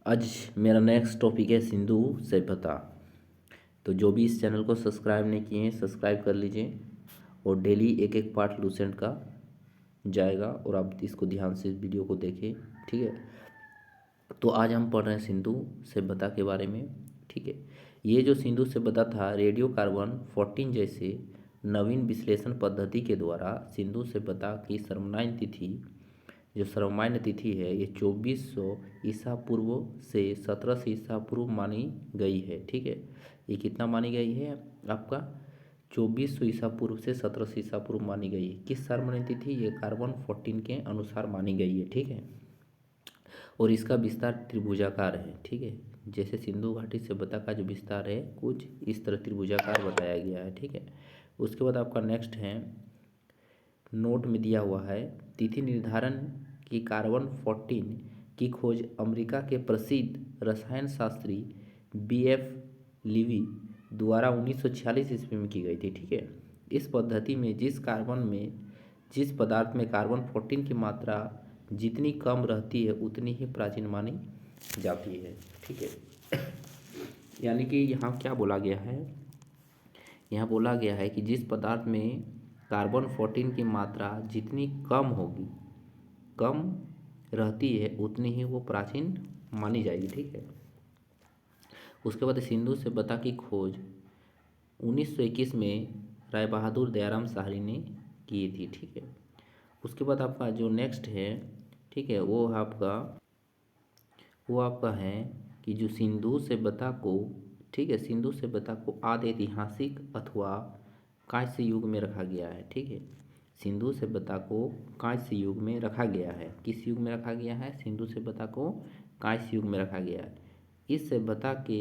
आज मेरा next topic है सिंधु सभ्यता। तो जो भी इस चैनल को सब्सक्राइब नहीं किए हैं सब्सक्राइब कर लीजिए और डेली एक एक पार्ट लूसेंट का जाएगा और आप इसको ध्यान से इस वीडियो को देखें, ठीक है। तो आज हम पढ़ रहे हैं सिंधु सभ्यता के बारे में, ठीक है। ये जो सिंधु सभ्यता था रेडियो कार्बन 14 जैसे नवीन विश्लेषण पद्धति के द्वारा सिंधु सभ्यता की सर्वमान्य तिथि, जो सर्वमान्य तिथि है ये 2400 ईसा पूर्व से 1700 ईसा पूर्व मानी गई है, ठीक है। ये कितना मानी गई है आपका 2400 ईसा पूर्व से 1700 ईसा पूर्व मानी गई है। किस सर्वमान्य तिथि? ये कार्बन 14 के अनुसार मानी गई है, ठीक है। और इसका विस्तार त्रिभुजाकार है, ठीक है। जैसे सिंधु घाटी सभ्यता का जो विस्तार है कुछ इस तरह त्रिभुजाकार बताया गया है, ठीक है। उसके बाद आपका नेक्स्ट है, नोट में दिया हुआ है तिथि निर्धारण की कार्बन 14 की खोज अमेरिका के प्रसिद्ध रसायन शास्त्री बीएफ लीवी द्वारा 1946 ईस्वी में की गई थी, ठीक है। इस पद्धति में जिस पदार्थ में कार्बन 14 की मात्रा जितनी कम रहती है उतनी ही प्राचीन मानी जाती है, ठीक है। यानी कि यहाँ क्या बोला गया है, यहाँ बोला गया है कि जिस पदार्थ में कार्बन 14 की मात्रा जितनी कम रहती है उतनी ही वो प्राचीन मानी जाएगी, ठीक है। उसके बाद सिंधु सभ्यता की खोज 1921 में राय बहादुर दयाराम शाहरी ने की थी, ठीक है। उसके बाद आपका जो नेक्स्ट है, ठीक है, वो आपका है कि जो सिंधु सभ्यता को, ठीक है, सिंधु सभ्यता को आदि ऐतिहासिक अथवा कांस्य युग में रखा गया है, ठीक है। सिंधु सभ्यता को कांस्य युग में रखा गया है। किस युग में रखा गया है? सिंधु सभ्यता को कांस्य युग में रखा गया है। इस सभ्यता के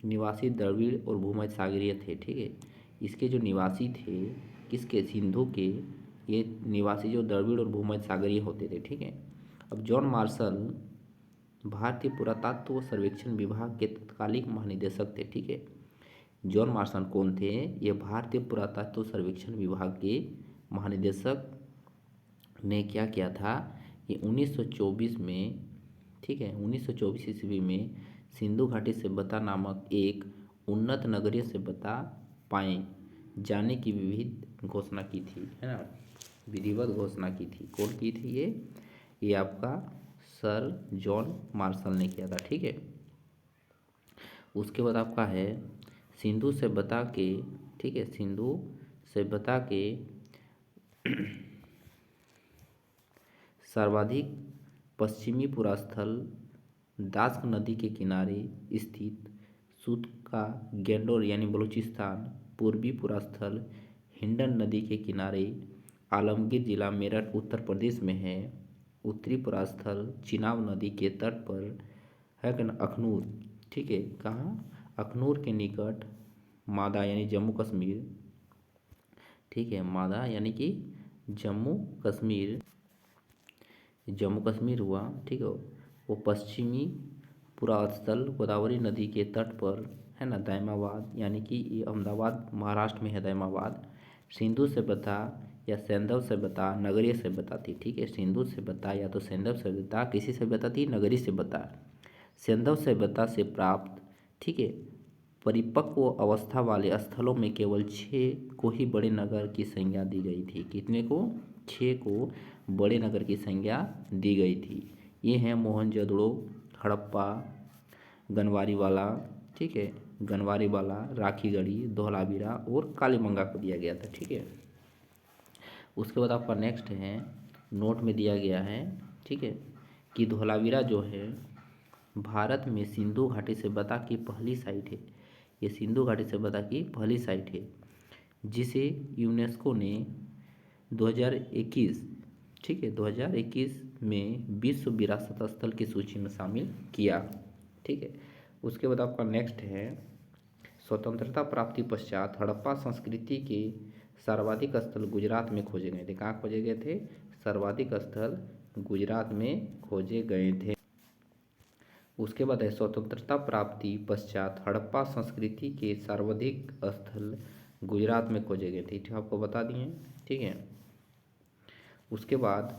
निवासी द्रविड़ और भूमध्य सागरीय थे, ठीक है। इसके जो निवासी थे किसके? सिंधु के ये निवासी जो द्रविड़ और भूमध्य सागरीय होते थे, ठीक है। अब जॉन मार्शल भारतीय पुरातत्व सर्वेक्षण विभाग के तत्कालीन महानिदेशक थे, ठीक है। जॉन मार्शल कौन थे? ये भारतीय पुरातत्व सर्वेक्षण विभाग के महानिदेशक ने क्या किया था कि 1924 में, ठीक है, 1924 ईस्वी में सिंधु घाटी सभ्यता नामक एक उन्नत नगरीय सभ्यता पाए जाने की विविध घोषणा की थी, है ना, विधिवत घोषणा की थी। कौन की थी ये आपका सर जॉन मार्शल ने किया था, ठीक है। उसके बाद आपका है सिंधु सभ्यता के, ठीक है, सिंधु सभ्यता के सर्वाधिक पश्चिमी पुरास्थल दास्क नदी के किनारे स्थित सूत गेंडोर यानी बलूचिस्तान, पूर्वी पुरास्थल हिंडन नदी के किनारे आलमगीर जिला मेरठ उत्तर प्रदेश में है। उत्तरी पुरास्थल चिनाब नदी के तट पर है अखनूर, ठीक है, कहाँ? अखनूर के निकट मादा यानी जम्मू कश्मीर, ठीक है, मादा यानी कि जम्मू कश्मीर हुआ, ठीक है। वो पश्चिमी पुरास्थल गोदावरी नदी के तट पर है ना, दायमाबाद यानी कि ये अहमदाबाद महाराष्ट्र में है दायमाबाद। सिंधु सभ्यता या सैंधव सभ्यता नगरीय सभ्यता थी, ठीक है। सिंधु सभ्यता या तो सैंधव सभ्यता किसी सभ्यता थी? नगरीय सभ्यता। सैंधव सभ्यता से प्राप्त, ठीक है, परिपक्व अवस्था वाले स्थलों में केवल 6 को ही बड़े नगर की संज्ञा दी गई थी। कितने को? 6 को बड़े नगर की संज्ञा दी गई थी। ये हैं मोहनजोदड़ो, हड़प्पा, गनवारीवाला, ठीक है, गनवारीवाला, राखीगढ़ी, धोलावीरा और कालीबंगा को दिया गया था, ठीक है। उसके बाद आपका नेक्स्ट है, नोट में दिया गया है, ठीक है, कि धोलावीरा जो है भारत में सिंधु घाटी सभ्यता की पहली साइट है। ये सिंधु घाटी सभ्यता की पहली साइट है जिसे यूनेस्को ने 2021, ठीक है, 2021 में विश्व विरासत स्थल की सूची में शामिल किया, ठीक है। उसके बाद आपका नेक्स्ट है, स्वतंत्रता प्राप्ति पश्चात हड़प्पा संस्कृति के सर्वाधिक स्थल गुजरात में खोजे गए थे। कहाँ खोजे गए थे? सर्वाधिक स्थल गुजरात में खोजे गए थे। उसके बाद है स्वतंत्रता प्राप्ति पश्चात हड़प्पा संस्कृति के सर्वाधिक स्थल गुजरात में खोजे गए थे, ठीक, आपको बता दिए, ठीक है। उसके बाद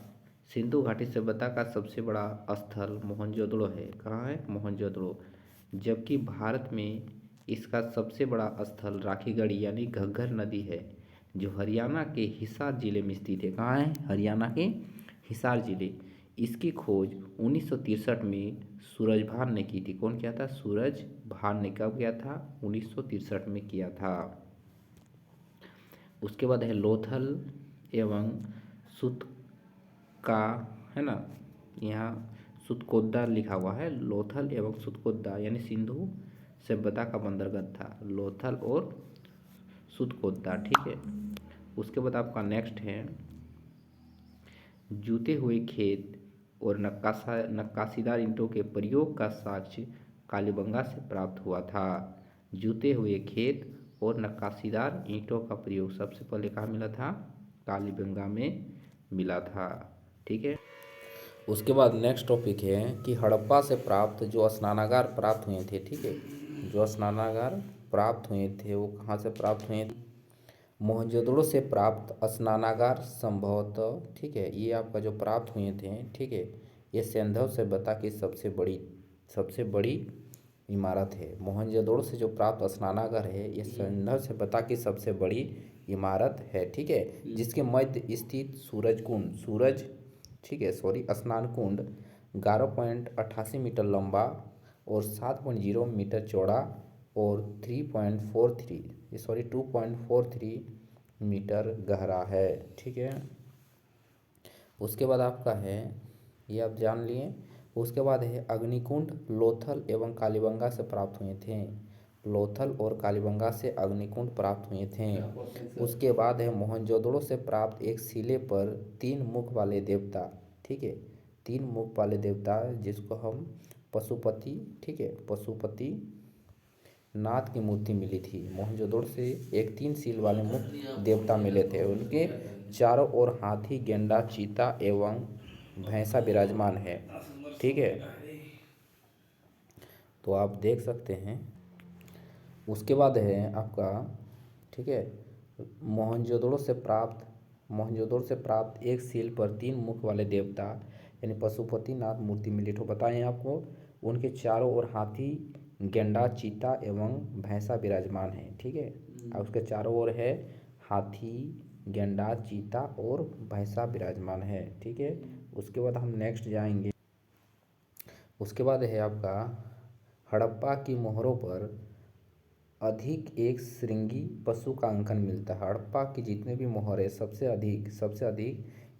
सिंधु घाटी सभ्यता का सबसे बड़ा स्थल मोहनजोदड़ो है। कहाँ है? मोहनजोदड़ो। जबकि भारत में इसका सबसे बड़ा स्थल राखीगढ़ यानी घग्गर नदी है, जो हरियाणा के हिसार जिले में स्थित है। कहाँ है? हरियाणा के हिसार जिले। इसकी खोज 1963 में सूरजभान ने की थी। कौन किया था? सूरजभान ने कब किया था? 1963 में किया था। उसके बाद है लोथल एवं सुत का, है ना, यहाँ सुतकोद्दा लिखा हुआ है। लोथल एवं सुतकोद्दा यानी सिंधु सभ्यता का बंदरगाह था, लोथल और सुतकोद्दा। ठीक है। उसके बाद आपका नेक्स्ट है जूते हुए खेत और नक्काशीदार ईंटों के प्रयोग का साक्ष्य कालीबंगा से प्राप्त हुआ था। जूते हुए खेत और नक्काशीदार ईंटों का प्रयोग सबसे पहले कहाँ मिला था? कालीबंगा में मिला था। ठीक है। उसके बाद नेक्स्ट टॉपिक है कि हड़प्पा से प्राप्त जो स्नानागार प्राप्त हुए थे। ठीक है। जो स्नानागार प्राप्त हुए थे वो कहाँ से प्राप्त हुए थे? मोहनजोदड़ो से प्राप्त स्नानागार संभवतः, ठीक है, ये आपका जो प्राप्त हुए थे, ठीक है, ये सिंधु सभ्यता की सबसे बड़ी इमारत है। मोहनजोदड़ो से जो प्राप्त स्नानागार है ये सिंधु सभ्यता की सबसे बड़ी इमारत है। ठीक है। जिसके मध्य स्थित ठीक है, स्नान कुंड 11.88 मीटर लंबा और 7.0 मीटर चौड़ा और 2.43 मीटर गहरा है। ठीक है। उसके बाद आपका है, ये आप जान लिए। उसके बाद है अग्निकुंड लोथल एवं कालीबंगा से प्राप्त हुए थे। लोथल और कालीबंगा से अग्निकुंड प्राप्त हुए थे। उसके बाद है मोहनजोदड़ो से प्राप्त एक शिले पर 3 मुख वाले देवता। ठीक है। 3 मुख वाले देवता जिसको हम पशुपति, ठीक है, पशुपति नाथ की मूर्ति मिली थी। मोहनजोदड़ो से एक 3 सील वाले मुख देवता मिले थे। उनके चारों ओर हाथी, गेंडा, चीता एवं भैंसा विराजमान है। ठीक है। तो आप देख सकते हैं। उसके बाद है आपका, ठीक है, मोहनजोदड़ो से प्राप्त एक सील पर 3 मुख वाले देवता यानी पशुपति नाथ मूर्ति मिली। तो बताएं आपको, उनके चारों ओर हाथी, गेंडा, चीता एवं भैंसा विराजमान है। ठीक है। और उसके चारों ओर है हाथी, गेंडा, चीता और भैंसा विराजमान है। ठीक है। उसके बाद हम नेक्स्ट जाएंगे। उसके बाद है आपका हड़प्पा की मोहरों पर अधिक एक श्रृंगी पशु का अंकन मिलता है। हड़प्पा की जितने भी मोहर सबसे अधिक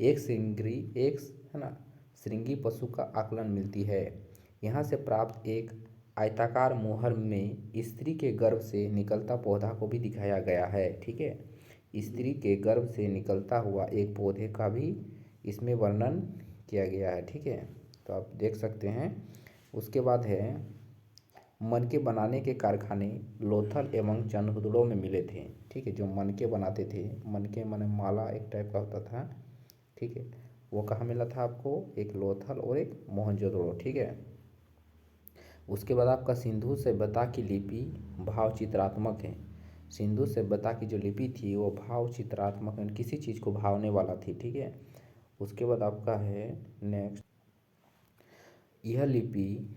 एक, है ना, श्रृंगी पशु का आकलन मिलती है। यहाँ से प्राप्त एक आयताकार मोहर में स्त्री के गर्भ से निकलता पौधा को भी दिखाया गया है। ठीक है। स्त्री के गर्भ से निकलता हुआ एक पौधे का भी इसमें वर्णन किया गया है। ठीक है। तो आप देख सकते हैं। उसके बाद है मनके बनाने के कारखाने लोथल एवं चंदहुदड़ो में मिले थे। ठीक है। जो मनके बनाते थे, मनके माने माला एक टाइप का होता था। ठीक है। वो कहाँ मिला था आपको? एक लोथल और एक मोहनजोदड़ो। ठीक है। उसके बाद आपका सिंधु सभ्यता की लिपि भाव चित्रात्मक है। सिंधु सभ्यता की जो लिपि थी वो भाव चित्रात्मक है, किसी चीज़ को भावने वाला थी। ठीक है। उसके बाद आपका है नेक्स्ट, यह लिपि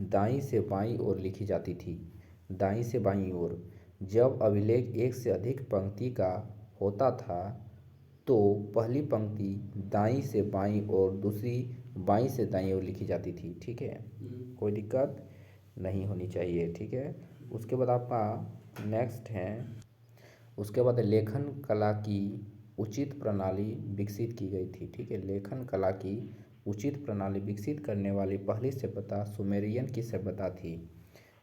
दाईं से बाईं ओर लिखी जाती थी। दाईं से बाईं ओर। जब अभिलेख एक से अधिक पंक्ति का होता था तो पहली पंक्ति दाईं से बाईं और दूसरी बाईं से दाईं ओर लिखी जाती थी। ठीक है। कोई दिक्कत नहीं होनी चाहिए। ठीक है। उसके बाद आपका नेक्स्ट है, उसके बाद लेखन कला की उचित प्रणाली विकसित की गई थी। ठीक है। लेखन कला की उचित प्रणाली विकसित करने वाली पहली सभ्यता सुमेरियन की सभ्यता थी।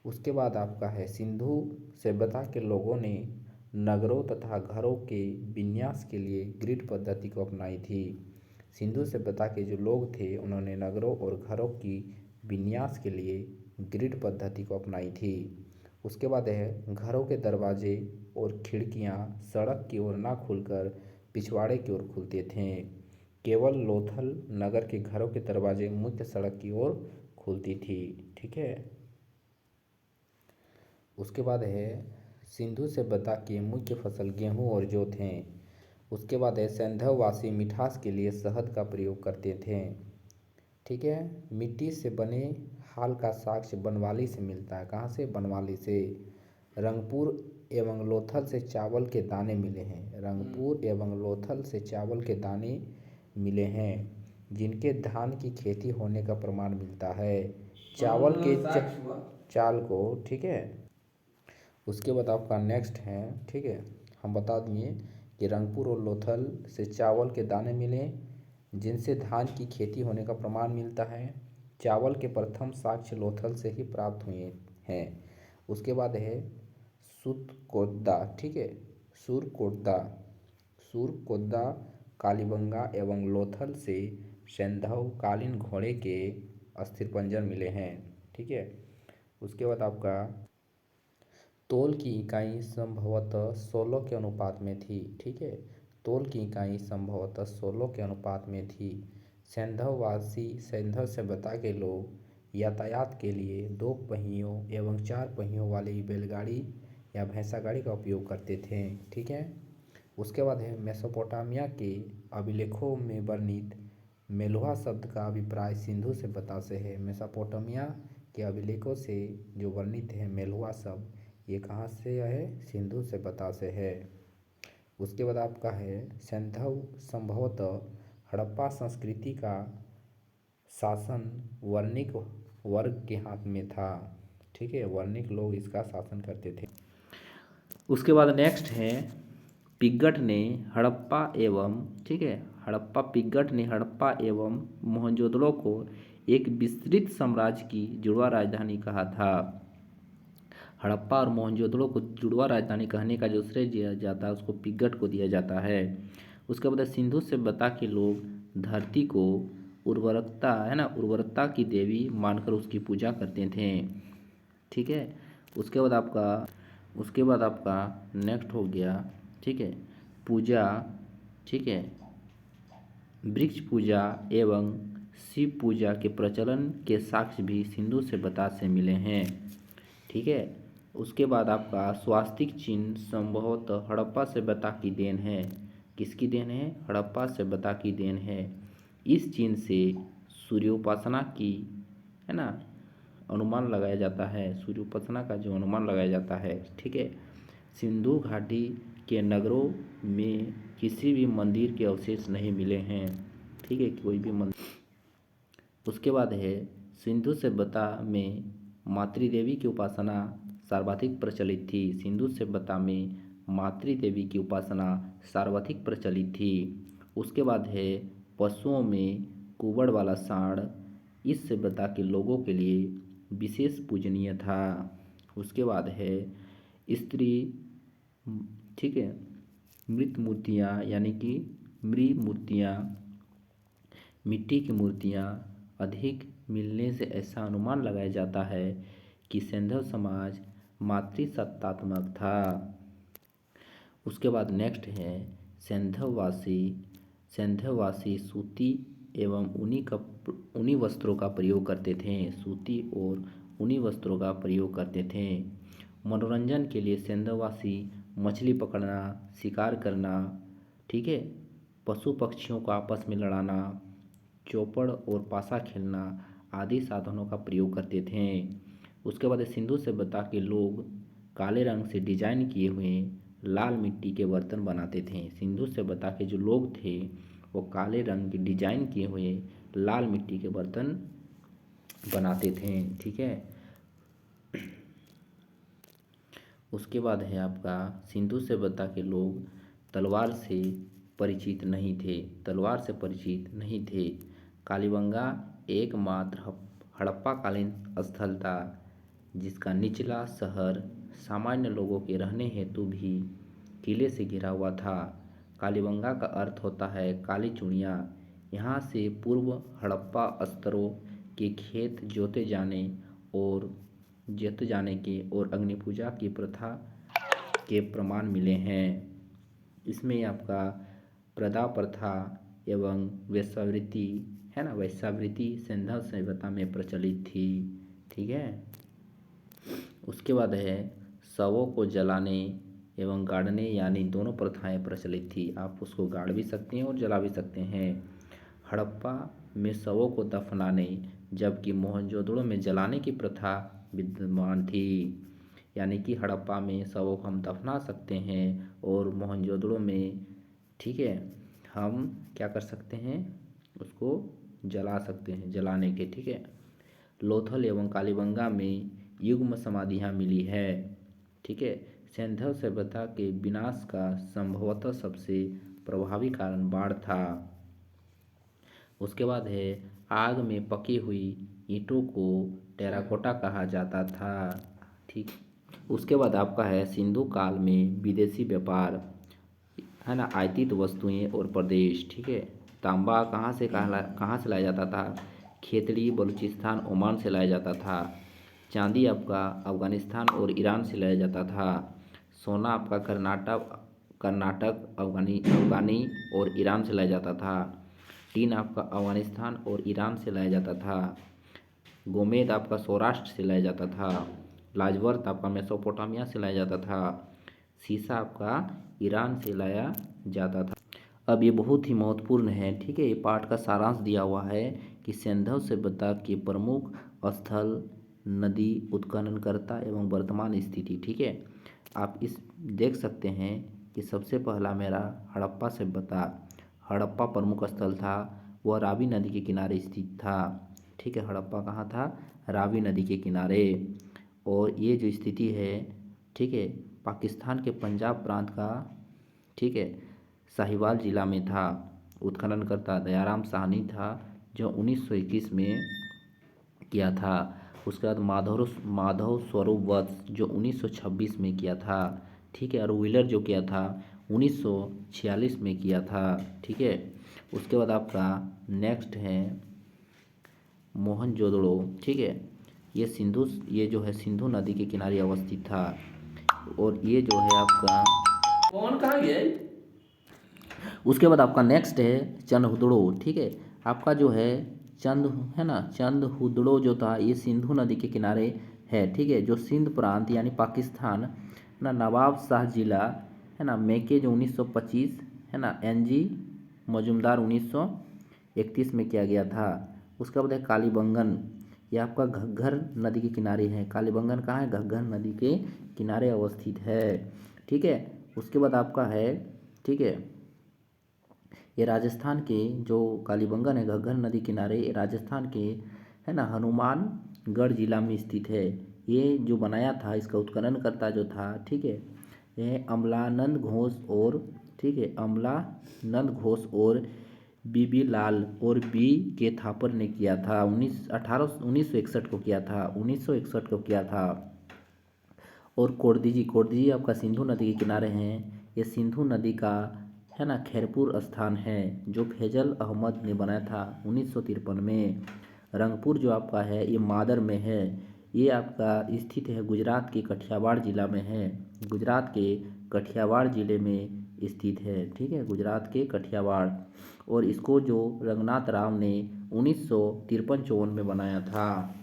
उसके बाद आपका है सिंधु सभ्यता के लोगों ने नगरों तथा घरों के विन्यास के लिए ग्रिड पद्धति को अपनाई थी। सिंधु सभ्यता के जो लोग थे उन्होंने नगरों और घरों की विन्यास के लिए ग्रिड पद्धति को अपनाई थी। उसके बाद है घरों के दरवाजे और खिड़कियां सड़क की ओर ना खुलकर पिछवाड़े की ओर खुलते थे। केवल लोथल नगर के घरों के दरवाजे मुख्य सड़क की ओर खुलती थी। ठीक है। उसके बाद है सिंधु सभ्यता की मुख्य फसल गेहूँ और जौ थे। उसके बाद है सैंधववासी मिठास के लिए शहद का प्रयोग करते थे। ठीक है, मिट्टी से बने हाल का साक्ष्य बनवाली से मिलता है। कहाँ से? बनवाली से। रंगपुर एवं लोथल से चावल के दाने मिले हैं। रंगपुर एवं लोथल से चावल के दाने मिले हैं जिनके धान की खेती होने का प्रमाण मिलता है। चावल के चाल को, ठीक है। उसके बाद आपका नेक्स्ट है, ठीक है, हम बता दिए कि रंगपुर और लोथल से चावल के दाने मिले जिनसे धान की खेती होने का प्रमाण मिलता है। चावल के प्रथम साक्ष्य लोथल से ही प्राप्त हुए हैं। उसके बाद है सुरकोद्दा, ठीक है, सुरकोद्दा। सुरकोद्दा कालीबंगा एवं लोथल से सैंधव कालीन घोड़े के अस्थिपंजर मिले हैं। ठीक है। उसके बाद आपका तोल की इकाई संभवतः 16 के अनुपात में थी। ठीक है, तोल की इकाई संभवतः 16 के अनुपात में थी। सैंधववासी सैंधव सभ्यता के लोग यातायात के लिए 2 पहियों एवं 4 पहियों वाली बैलगाड़ी या भैंसा गाड़ी का उपयोग करते थे। ठीक है। उसके बाद है मेसोपोटामिया के अभिलेखों में वर्णित मेलुहा शब्द का अभिप्राय सिंधु सभ्यता से है। मेसोपोटामिया के अभिलेखों से जो वर्णित है मेलुहा शब्द, ये कहाँ से है? सिंधु सभ्यता से है। उसके बाद आपका है सैंधव संभवतः हड़प्पा संस्कृति का शासन वर्णिक वर्ग के हाथ में था। ठीक है, वर्णिक लोग इसका शासन करते थे। उसके बाद नेक्स्ट है पिग्गट ने हड़प्पा एवं, ठीक है, पिग्गट ने हड़प्पा एवं मोहनजोदड़ो को एक विस्तृत साम्राज्य की जुड़वा राजधानी कहा था। हड़प्पा और मोहनजोदड़ो को जुड़वा राजधानी कहने का जो श्रेय दिया जाता है उसको पिग्गट को दिया जाता है। उसके बाद सिंधु सभ्यता के लोग धरती को उर्वरकता, है ना, उर्वरकता की देवी मानकर उसकी पूजा करते थे। ठीक है। उसके बाद आपका नेक्स्ट हो गया, ठीक है, पूजा, ठीक है, वृक्ष पूजा एवं शिव पूजा के प्रचलन के साक्ष्य भी सिंधु सभ्यता से मिले हैं। ठीक है। उसके बाद आपका स्वास्तिक चिन्ह संभवतः हड़प्पा सभ्यता की देन है। किसकी देन है? हड़प्पा सभ्यता की देन है। इस चिन्ह से सूर्योपासना की, है ना, अनुमान लगाया जाता है। सूर्योपासना का जो अनुमान लगाया जाता है। ठीक है। सिंधु घाटी के नगरों में किसी भी मंदिर के अवशेष नहीं मिले हैं। ठीक है, कोई भी मंदिर। उसके बाद है सिंधु सभ्यता में मातृदेवी की उपासना सर्वाधिक प्रचलित थी। सिंधु सभ्यता में मातृदेवी की उपासना सर्वाधिक प्रचलित थी। उसके बाद है पशुओं में कुबड़ वाला सांड इस सभ्यता के लोगों के लिए विशेष पूजनीय था। उसके बाद है स्त्री, ठीक है, मृत मूर्तियाँ यानी कि मूर्तियाँ, मिट्टी की मूर्तियाँ अधिक मिलने से ऐसा अनुमान लगाया जाता है कि सैंधव समाज मातृसत्तात्मक था। उसके बाद नेक्स्ट है सैंधववासी सूती एवं ऊनी वस्त्रों का प्रयोग करते थे। सूती और ऊनी वस्त्रों का प्रयोग करते थे। मनोरंजन के लिए सैंधववासी मछली पकड़ना, शिकार करना, ठीक है, पशु पक्षियों को आपस में लड़ाना, चौपड़ और पासा खेलना आदि साधनों का प्रयोग करते थे। उसके बाद सिंधु सभ्यता के लोग काले रंग से डिजाइन किए हुए लाल मिट्टी के बर्तन बनाते थे। सिंधु सभ्यता के जो लोग थे वो काले रंग के डिजाइन किए हुए लाल मिट्टी के बर्तन बनाते थे। ठीक है। उसके बाद है आपका सिंधु सभ्यता के लोग तलवार से परिचित नहीं थे। कालीबंगा एकमात्र हड़प्पाकालीन स्थल था जिसका निचला शहर सामान्य लोगों के रहने हेतु भी किले से घिरा हुआ था। कालीबंगा का अर्थ होता है काली चूड़ियाँ। यहाँ से पूर्व हड़प्पा स्तरों के खेत जोते जाने के और अग्नि पूजा की प्रथा के प्रमाण मिले हैं। इसमें आपका प्रदा प्रथा एवं वेश्यावृत्ति, है ना, वेश्यावृत्ति सैंधव सभ्यता में प्रचलित थी। ठीक है। उसके बाद है शवों को जलाने एवं गाड़ने यानी दोनों प्रथाएं प्रचलित थी। आप उसको गाड़ भी सकते हैं और जला भी सकते हैं। हड़प्पा में शवों को दफनाने जबकि मोहनजोदड़ो में जलाने की प्रथा विद्यमान थी। यानी कि हड़प्पा में शवों को हम दफना सकते हैं और मोहनजोदड़ो में, ठीक है, हम क्या कर सकते हैं, उसको जला सकते हैं, जलाने के, ठीक है। लोथल एवं कालीबंगा में युग्म समाधियाँ मिली है, ठीक है। सिंधु सभ्यता के विनाश का संभवतः सबसे प्रभावी कारण बाढ़ था। उसके बाद है आग में पकी हुई ईंटों को टेराकोटा कहा जाता था, ठीक। उसके बाद आपका है सिंधु काल में विदेशी व्यापार, है ना, आयातित वस्तुएं और प्रदेश, ठीक है। तांबा कहाँ से लाया जाता था? खेतड़ी, बलूचिस्तान, ओमान से लाया जाता था। चांदी आपका अफगानिस्तान और ईरान से लाया जाता था। सोना आपका कर्नाटक, अफगानी और ईरान से लाया जाता था। टीन आपका अफगानिस्तान और ईरान से लाया जाता था। गोमेद आपका सौराष्ट्र से लाया जाता था। लाजवर्थ आपका मेसोपोटामिया से लाया जाता था। सीसा आपका ईरान से लाया जाता था। अब ये बहुत ही महत्वपूर्ण है, ठीक है। ये पाठ का सारांश दिया हुआ है कि सिंधु सभ्यता के प्रमुख स्थल, नदी, उत्खननकर्ता एवं वर्तमान स्थिति, ठीक है। आप इस देख सकते हैं कि सबसे पहला मेरा हड़प्पा सभ्यता, हड़प्पा प्रमुख स्थल था, वह रावी नदी के किनारे स्थित था, ठीक है। हड़प्पा कहाँ था? रावी नदी के किनारे। और ये जो स्थिति है, ठीक है, पाकिस्तान के पंजाब प्रांत का, ठीक है, साहिवाल जिला में था। उत्खननकर्ता दयाराम साहनी था जो 1921 में किया था। उसके बाद माधव स्वरूप वत्स जो 1926 में किया था, ठीक है। और व्हीलर जो किया था 1946 में किया था, ठीक है। उसके बाद आपका नेक्स्ट है मोहनजोदड़ो, ठीक है। ये जो है सिंधु नदी के किनारे अवस्थित था। और ये जो है आपका कौन कहाँ गया? उसके बाद आपका नेक्स्ट है चंदहुदड़ो, ठीक है। आपका जो है चंदहुदड़ो जो था ये सिंधु नदी के किनारे है, ठीक है। जो सिंध प्रांत यानी पाकिस्तान ना, नवाब शाह जिला, है ना, मेके जो 1925, है ना, एनजी मजुमदार 1931 में किया गया था। उसके बाद है कालीबंगन, ये आपका घग्गर नदी के किनारे है। कालीबंगन कहाँ है? घग्गर नदी के किनारे अवस्थित है, ठीक है। उसके बाद आपका है, ठीक है, ये राजस्थान के जो कालीबंगन है घग्गर नदी किनारे, ये राजस्थान के, है ना, हनुमानगढ़ जिला में स्थित है। ये जो बनाया था इसका उत्खननकर्ता जो था, ठीक है, ये अमलानंद घोष और, ठीक है, अमलानंद घोष और बीबी लाल और बी के थापर ने किया था। 1961 को किया था, 1961 को किया था। और कोडदीजी आपका सिंधु नदी के किनारे हैं। ये सिंधु नदी का, है ना, खैरपुर स्थान है जो फैजल अहमद ने बनाया था 1953 में। रंगपुर जो आपका है ये मादर में है। ये आपका स्थित है गुजरात के कठियावाड़ जिला में है। गुजरात के कठियावाड़ जिले में स्थित है, ठीक है, गुजरात के कठियावाड़। और इसको जो रंगनाथ राव ने 1953-54 में बनाया था।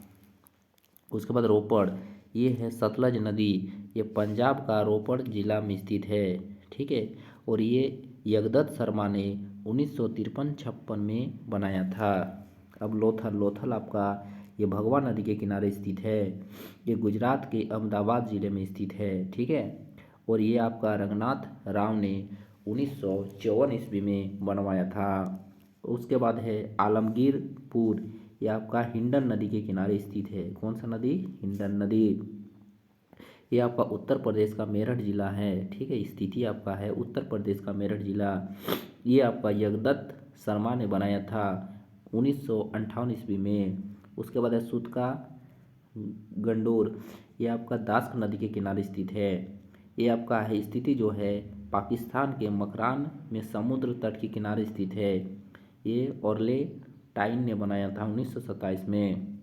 उसके बाद रोपड़, ये है सतलज नदी, ये पंजाब का रोपड़ जिला में स्थित है, ठीक है। और ये जगदत्त शर्मा ने 1953-56 में बनाया था। अब लोथल आपका ये भगवा नदी के किनारे स्थित है। ये गुजरात के अहमदाबाद ज़िले में स्थित है, ठीक है। और ये आपका रंगनाथ राव ने 1954 ईस्वी में बनवाया था। उसके बाद है आलमगीरपुर, ये आपका हिंडन नदी के किनारे स्थित है। कौन सा नदी? हिंडन नदी। ये आपका उत्तर प्रदेश का मेरठ जिला है, ठीक है। स्थिति आपका है उत्तर प्रदेश का मेरठ जिला। ये आपका जगदत्त शर्मा ने बनाया था 1958 ईस्वी में। उसके बाद है सुतका गंडोर, ये आपका दास्क नदी के किनारे स्थित है। ये आपका है स्थिति जो है पाकिस्तान के मकरान में समुद्र तट के किनारे स्थित है। ये ऑर्ले टाइन ने बनाया था 1927 में।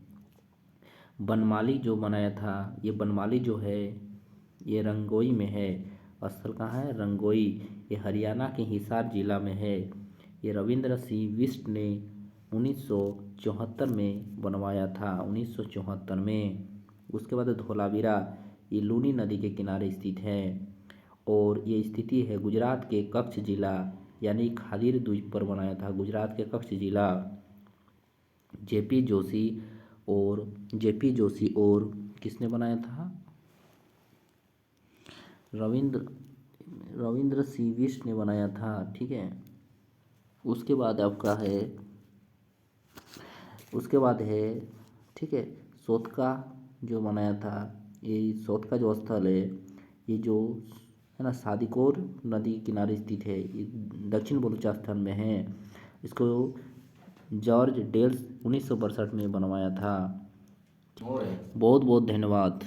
बनमाली जो बनाया था, ये बनमाली जो है ये रंगोई में है। स्थल कहाँ है? रंगोई। ये हरियाणा के हिसार जिला में है। ये रविंद्र सिंह बिष्ट ने 1974 में बनवाया था, 1974 में। उसके बाद धोलावीरा, ये लूनी नदी के किनारे स्थित है। और ये स्थिति है गुजरात के कच्छ जिला यानी खादीर द्वीप पर बनाया था। गुजरात के कच्छ जिला जेपी जोशी और किसने बनाया था? रविंद्र सी बिष्ट ने बनाया था। ठीक है। उसके बाद आपका है, उसके बाद है, ठीक है, सोतका जो बनाया था। ये सोतका जो स्थल है, ये जो है ना सादिकोर नदी किनारे स्थित है, ये दक्षिण बलूचिस्तान में है। इसको जॉर्ज डेल्स 1962 में बनवाया था। बहुत बहुत धन्यवाद।